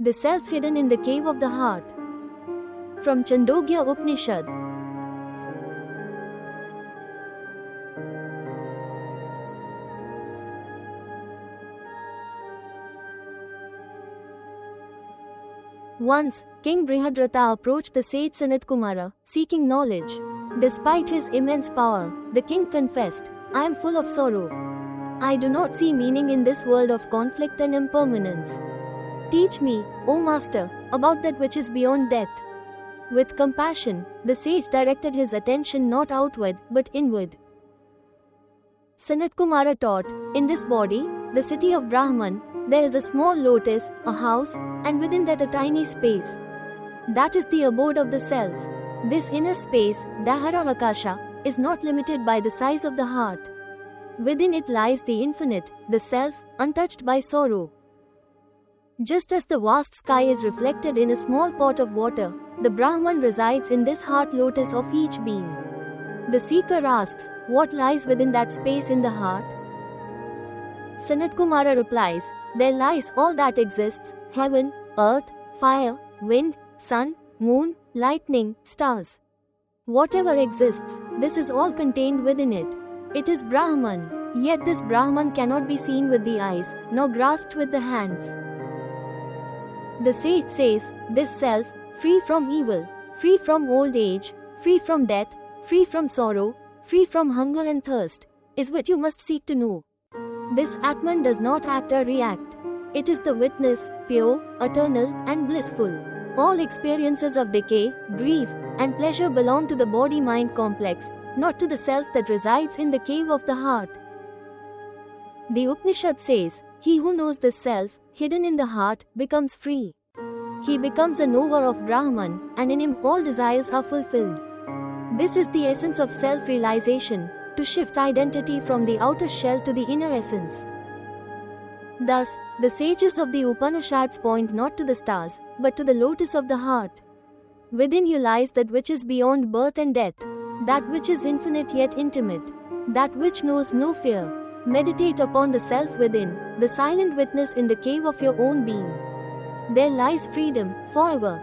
The self hidden in the cave of the heart. From Chandogya Upanishad. Once, King Brihadratha approached the sage Sanatkumara, seeking knowledge. Despite his immense power, the king confessed, "I am full of sorrow. I do not see meaning in this world of conflict and impermanence. Teach me, O Master, about that which is beyond death." With compassion, the sage directed his attention not outward, but inward. Sanatkumara taught, "In this body, the city of Brahman, there is a small lotus, a house, and within that a tiny space. That is the abode of the self. This inner space, Dahara Akasha, is not limited by the size of the heart. Within it lies the infinite, the self, untouched by sorrow." Just as the vast sky is reflected in a small pot of water, the Brahman resides in this heart lotus of each being. The seeker asks, what lies within that space in the heart? Sanatkumara replies, there lies all that exists: heaven, earth, fire, wind, sun, moon, lightning, stars. Whatever exists, this is all contained within it. It is Brahman. Yet this Brahman cannot be seen with the eyes, nor grasped with the hands. The sage says, this self, free from evil, free from old age, free from death, free from sorrow, free from hunger and thirst, is what you must seek to know. This Atman does not act or react. It is the witness, pure, eternal, and blissful. All experiences of decay, grief, and pleasure belong to the body-mind complex, not to the self that resides in the cave of the heart. The Upanishad says, he who knows this self, hidden in the heart, becomes free. He becomes a knower of Brahman, and in him all desires are fulfilled. This is the essence of self-realization, to shift identity from the outer shell to the inner essence. Thus, the sages of the Upanishads point not to the stars, but to the lotus of the heart. Within you lies that which is beyond birth and death, that which is infinite yet intimate, that which knows no fear. Meditate upon the self within, the silent witness in the cave of your own being. There lies freedom, forever.